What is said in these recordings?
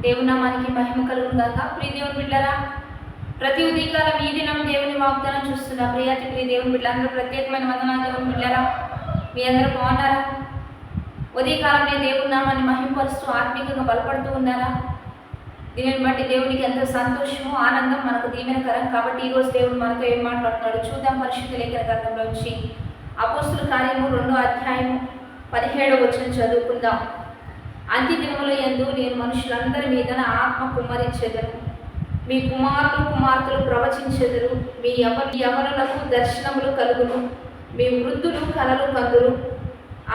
దేవుని నామానికి మహిమ కలుగును గాక. ప్రియ దేవుని బిడ్డలారా, ప్రతి ఉదయకాలం ఈ దినం దేవుని వాగ్దానం చూస్తున్నా. ప్రియ దేవుని బిడ్డలందరూ ప్రత్యేకమైన వందనాలు. దేవుని బిడ్డలారా, మీ అందరూ బాగున్నారా? ఉదయకాలంలో దేవుని నామాన్ని మహిమపరుస్తూ ఆత్మీయంగా బలపడుతూ ఉన్నారా? దీనిని బట్టి దేవునికి ఎంతో సంతోషము, ఆనందం, మనకు దీవెనకరం. కాబట్టి ఈరోజు దేవుడు మనతో ఏం మాట్లాడుతున్నాడు చూద్దాం. పరిశుద్ధ లేఖన గ్రంథంలో నుంచి అపోస్తుల కార్యము 2వ అధ్యాయము 17వ వచనం చదువుకుందాం. అంత్య దినముల యందు నేను మనుషులందరి మీద నా ఆత్మ కుమ్మరించెదను. మీ కుమారులు కుమార్తెలు ప్రవచించెదరు. మీ యవనులకు దర్శనములు కలుగును. మీ వృద్ధులు కలలు కందురు.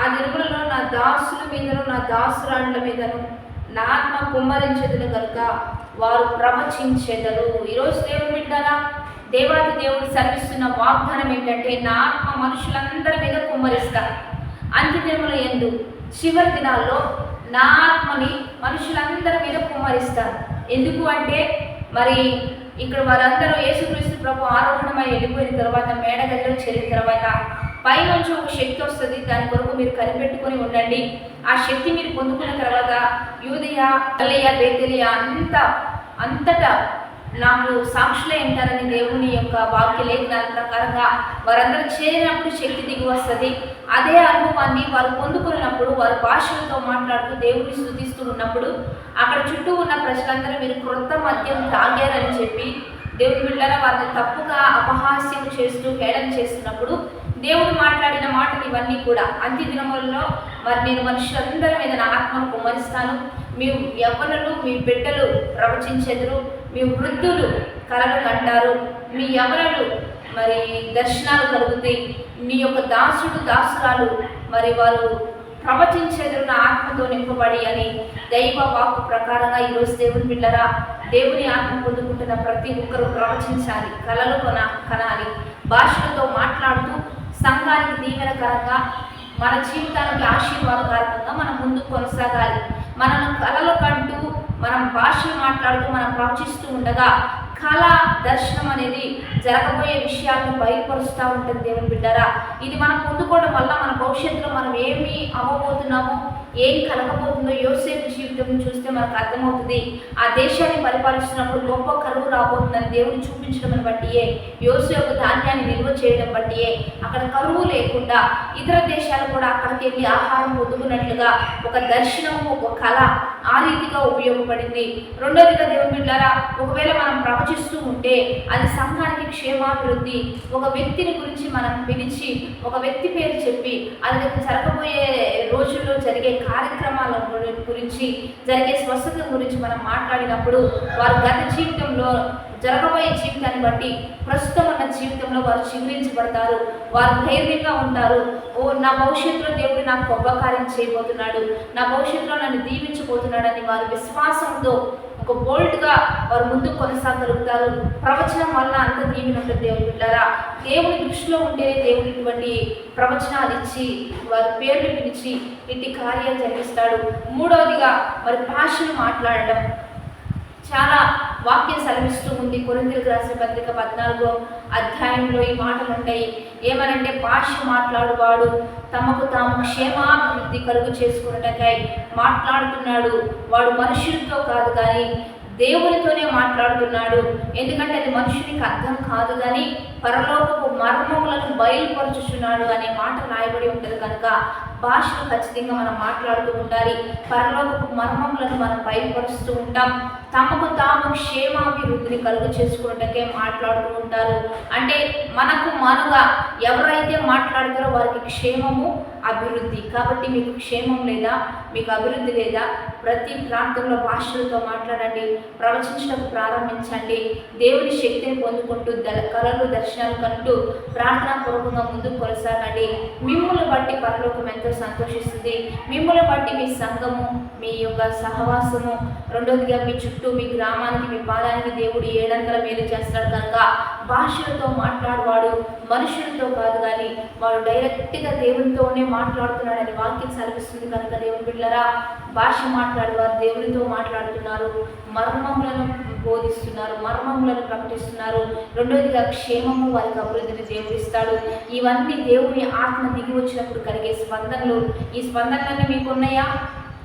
ఆ దినములలో నా దాసుల మీదను నా దాసురాండ్ల మీదను నా ఆత్మ కుమ్మరించెదను కనుక వారు ప్రవచించెదరు. ఈరోజు దేవుడు బిడ్డలారా, దేవాది దేవుడు సర్విస్తున్న వాగ్దానం ఏంటంటే, నా ఆత్మ మనుషులందరి మీద కుమ్మరిస్తా. అంత్య దినముల యందు చివరి దినాల్లో నా ఆత్మని మనుషులందరి మీద కుమ్మరిస్తాను. ఎందుకు అంటే, మరి ఇక్కడ వారందరూ యేసుక్రీస్తు ప్రభు ఆరోహణమై వెళ్ళిపోయిన తర్వాత, మేడగదిలో చేరిన తర్వాత పైనుంచి ఒక శక్తి వస్తుంది. దాని కొరకు మీరు కనిపెట్టుకొని ఉండండి. ఆ శక్తి మీరు పొందుకున్న తర్వాత యూదయ, గలిలయ, బేతేలియా అంతటా నాకు సాక్షులే ఉంటారని దేవుని యొక్క వాక్య లేఖనాల ప్రకారంగా వారందరూ చేరినప్పుడు శక్తి దిగి వస్తుంది. అదే అనుభవాన్ని వారు పొందుకున్నప్పుడు, వారు భాషలతో మాట్లాడుతూ దేవుని స్తుతిస్తూ ఉన్నప్పుడు, అక్కడ చుట్టూ ఉన్న ప్రజలందరూ మీరు క్రొత్త మద్యం తాగారని చెప్పి దేవుని బిడ్డలారా వారిని తప్పుగా అపహాస్యం చేస్తూ హేళన చేస్తున్నప్పుడు దేవుడు మాట్లాడిన మాటలు ఇవన్నీ కూడా అంత్య దినములలో మరి నేను మనుషులందరి మీద నా ఆత్మను కుమ్మరిస్తాను. మీ యవ్వనులు, మీ బిడ్డలు ప్రవచించెదరు. మీ వృద్ధులు కలలు కంటారు. మీ యవనులు మరి దర్శనాలు కలుగుతాయి. మీ యొక్క దాసుడు దాసురాలు మరి వారు ప్రవచించెదరు నా ఆత్మతో నింపబడి అని దైవ వాక్కు ప్రకారంగా ఈరోజు దేవుని బిడ్డలారా, దేవుని ఆత్మ పొందుకుంటున్న ప్రతి ఒక్కరూ ప్రవచించాలి, కలలు కనాలి, భాషలతో మాట్లాడుతూ సంఘానికి దీవెనకరంగా, మన జీవితానికి ఆశీర్వాదకరంగా మనం ముందుకు కొనసాగాలి. మనను కలలు కంటూ, మనం భాషలు మాట్లాడుతూ, మనం ప్రవచిస్తూ ఉండగా కళ, దర్శనం అనేది జరగబోయే విషయాలను బయలుపరుస్తూ ఉంటుంది. దేవుని బిడ్డరా, ఇది మనం పొందుకోవడం వల్ల మన భవిష్యత్తులో మనం ఏమి అవ్వబోతున్నామో, ఏం కలగబోతుందో యోసేపు జీవితం చూస్తే మనకు అర్థమవుతుంది. ఆ దేశాన్ని పరిపాలిస్తున్నప్పుడు గొప్ప కరువు రాబోతుందని దేవుని చూపించడం బట్టియే, యోసేపు ధాన్యాన్ని నిల్వ చేయడం బట్టియే అక్కడ కరువు లేకుండా ఇతర దేశాలు కూడా అక్కడికి వెళ్ళి ఆహారం పొందుకున్నట్లుగా ఒక దర్శనము, ఒక కళ ఆ రీతిగా ఉపయోగపడింది. రెండోదిగా దేవుని బిడ్డలారా, ఒకవేళ మనం ప్రవచిస్తూ ఉంటే అది సంఘానికి క్షేమాభివృద్ధి. ఒక వ్యక్తిని గురించి మనం పిలిచి, ఒక వ్యక్తి పేరు చెప్పి, అది జరగబోయే రోజుల్లో జరిగే కార్యక్రమాల గురించి, జరిగే స్వస్థత గురించి మనం మాట్లాడినప్పుడు వారు గత జీవితంలో జరగబోయే జీవితాన్ని బట్టి ప్రస్తుతం ఉన్న జీవితంలో వారు చిగురించబడతారు. వారు ధైర్యంగా ఉంటారు. నా భవిష్యత్తులో దేవుడు నాకు గొప్ప కార్యం చేయబోతున్నాడు, నా భవిష్యత్తులో నన్ను దీవించబోతున్నాడు అని వారు విశ్వాసంతో ఒక బోల్డ్గా వారు ముందుకు కొనసాగలుగుతారు. ప్రవచనం వల్ల అంత దీవెన ఉంటుంది. దేవుని బిడ్డలారా, దేవుని దృష్టిలో ఉంటేనే దేవుడు ఇటువంటి ప్రవచనాలు ఇచ్చి వారి పేర్లు పిలిచి ఇట్టి కార్యాలు జరిగిస్తాడు. మూడవదిగా మరి భాషను మాట్లాడడం చాలా వాక్యం సెలవిస్తూ ఉంది. కొరింథీయులకు రాసిన పత్రిక 14వ అధ్యాయంలో ఈ మాటలు ఉంటాయి. ఏమనంటే, భాష మాట్లాడువాడు తమకు తాము క్షేమాభివృద్ధి కలుగు చేసుకున్నటకై మాట్లాడుతున్నాడు. వాడు మనుషులతో కాదు కానీ దేవునితోనే మాట్లాడుతున్నాడు. ఎందుకంటే అది మనుషునికి అర్థం కాదు కానీ పరలోకపు మర్మములను బయలుపరుచుచున్నాడు అనే మాట రాయబడి ఉంటుంది. కనుక భాషను ఖచ్చితంగా మనం మాట్లాడుతూ ఉండాలి. పరలోకపు మర్మములను మనం బయలుపరుస్తూ ఉంటాం. తమకు తాము క్షేమాభివృద్ధిని కలుగు చేసుకున్నట్టుకే మాట్లాడుతూ ఉంటారు. అంటే మనుగా ఎవరైతే మాట్లాడతారో వారికి క్షేమము, అభివృద్ధి. కాబట్టి మీకు క్షేమం లేదా, మీకు అభివృద్ధి లేదా, ప్రతి ప్రాంతంలో భాషలతో మాట్లాడండి, ప్రవచించడానికి ప్రారంభించండి. దేవుని శక్తిని పొందుకుంటూ కళలు, దర్శనాలు కంటూ ప్రార్థనాపూర్వకంగా ముందుకు కొనసాగండి. మిమ్మల్ని బట్టి పరలోకం ఎంతో సంతోషిస్తుంది. మిమ్మల్ని బట్టి మీ సంఘము, మీ యొక్క సహవాసము, రెండోదిగా మీ చుట్టూ, మీ గ్రామానికి, మీ పాదానికి దేవుడు 7 మేలు చేస్తాడు. కనుక భాషలతో మాట్లాడువాడు మనుషులతో కాదు కానీ వాడు డైరెక్ట్గా దేవునితోనే మాట్లాడుతున్నాడని వాక్యం సెలవిస్తుంది. కనుక దేవుని బిడ్డలారా, భాష మాట్లాడేవారు దేవునితో మాట్లాడుతున్నారు, మర్మములను బోధిస్తున్నారు, మర్మములను ప్రకటిస్తున్నారు. రెండోదిగా క్షేమము, వారికి అభివృద్ధిని దేవుడిస్తాడు. ఇవన్నీ దేవుని ఆత్మ దిగి వచ్చినప్పుడు కలిగే స్పందనలు. ఈ స్పందనలన్నీ మీకున్నాయా?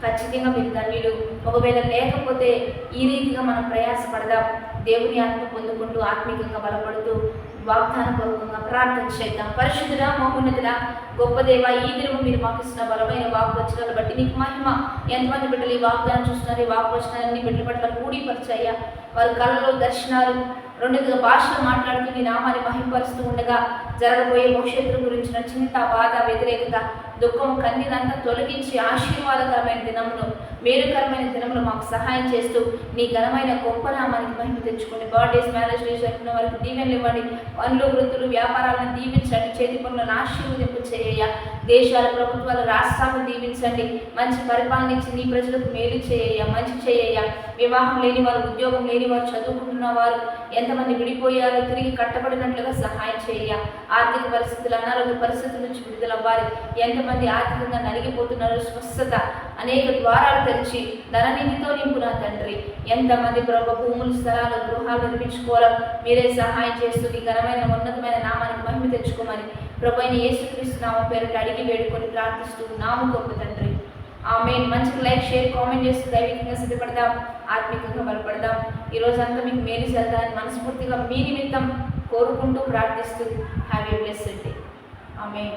ఖచ్చితంగా మీరు ధన్యులు. ఒకవేళ లేకపోతే ఈ రీతిగా మనం ప్రయాసపడదాం. దేవుని ఆత్మ పొందుకుంటూ ఆత్మీయంగా బలపడుతూ వాగ్దానపూర్వకంగా ప్రార్థన చేద్దాం. పరిశుద్ధుడా, మహోన్నతుడా, గొప్ప దేవ, ఈ దినము మీరు మాకు ఇస్తున్న బలమైన వాక్వచనాలను బట్టి నీకు మహిమ. ఎంతమంది బిడ్డలు ఈ వాగ్దానం చూస్తున్నారు? ఈ వాక్వచనాలన్నీ బిడ్డల పట్ల కూడిపరిచాయ్యా. వారి కళ్ళలో దర్శనాలు, రెండుగా భాషలు మాట్లాడుతూ నీ నామాన్ని మహిమపరుస్తూ ఉండగా జరగబోయే భవిష్యత్తు గురించిన చింత, బాధ, వ్యతిరేకత, దుఃఖం, కన్నీరంతా తొలగించి ఆశీర్వాదకరమైన దినమును, మేలుకరమైన దినములు మాకు సహాయం చేస్తూ నీ ఘనమైన గొప్ప నామానికి మహిమ తెచ్చుకోండి. బర్త్డేస్, మ్యారేజ్ డేస్ జరిపిన వారికి దీవెనలు ఇవ్వండి. పనులు, వృత్తులు, వ్యాపారాలను దీవించండి. చేతి పనులను ఆశీర్వదింపు చేయ. దేశాల ప్రభుత్వాల రాష్ట్రాలను దీవించండి. మంచి పరిపాలన ఇచ్చి నీ ప్రజలకు మేలు చేయ, మంచి చేయ. వివాహం లేని వారు, ఉద్యోగం లేని వారు, చదువుకుంటున్న వారు ఎంతమంది విడిపోయారో తిరిగి కట్టబడినట్లుగా సహాయం చేయ. ఆర్థిక పరిస్థితులు, అనారోగ్య పరిస్థితుల నుంచి విడుదలవ్వాలి. ఎంతమంది ఆర్థికంగా నలిగిపోతున్నారు, స్వస్థత, అనేక ద్వారాలు తెరిచి ధననిధితో నింపున తండ్రి. ఎంతమంది ప్రభు భూములు, స్థలాలు, గృహాలు నిర్మించుకోవాలో మీరే సహాయం చేస్తూ నీ ఘనమైన ఉన్నతమైన నామానికి మహిమ తెచ్చుకోమని ప్రభు అయిన యేసుక్రీస్తు నామం పేరిట అడిగి వేడుకొని ప్రార్థిస్తూ నాము గొప్ప తండ్రి. ఆమేన్. మంచిగా లైక్, షేర్, కామెంట్ చేస్తూ దైవికంగా సిద్ధపడదాం, ఆత్మికంగా బలపడదాం. ఈరోజు అంతా మీకు మేలు జరగాలని మనస్ఫూర్తిగా మీ నిమిత్తం కోరుకుంటూ ప్రార్థిస్తూ have a blessed day. Amen.